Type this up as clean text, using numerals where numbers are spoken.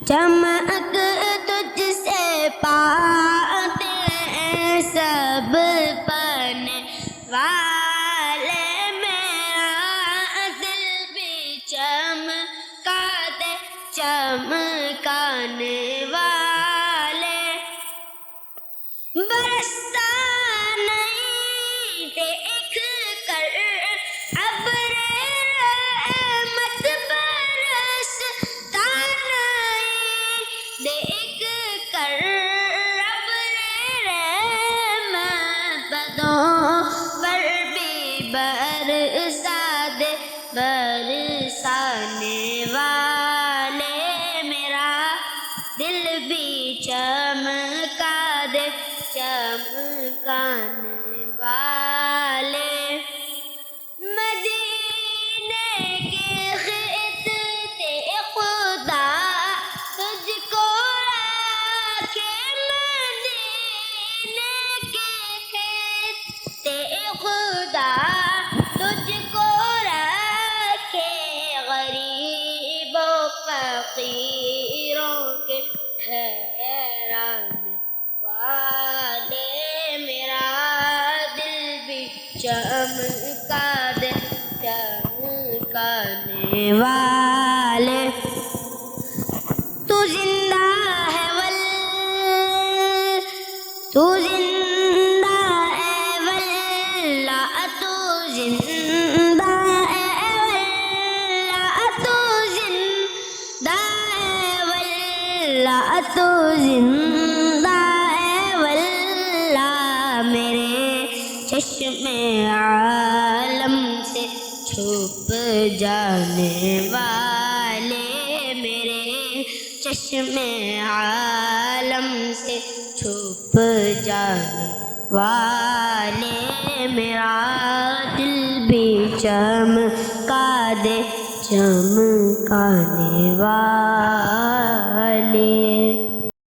چمک تجھ سے پاتے ہیں سب پانے والے، میرا دل بھی چمکا دے چمکانے والے، برستا نہیں دیکھ کر ابر رحمت، برستا نہیں دیکھ کر ابر رحمت، بدوں پر بھی برسا دے برسانے والے، میرا دل بھی چمکا دے چمکانے والے، مدینے کے خطے خدا تجھ کو رکھے، مدینے کے خطے خدا تجھ کو رکھے، غریب و فقیروں کے ٹھہرانے والے، میرا دل بھی چمکا دے چمکانے والے، تو زندہ ہے تو زندہ ہے واللہ، تو زندہ ہے واللہ، تو زندہ ہے واللہ، تو زندہ ہے واللہ، میرے چشم عالم سے چھپ جانے والے، میرے چشم عالم سے چھپ جانے والے، میرا دل بھی چمکا دے چمکانے والے۔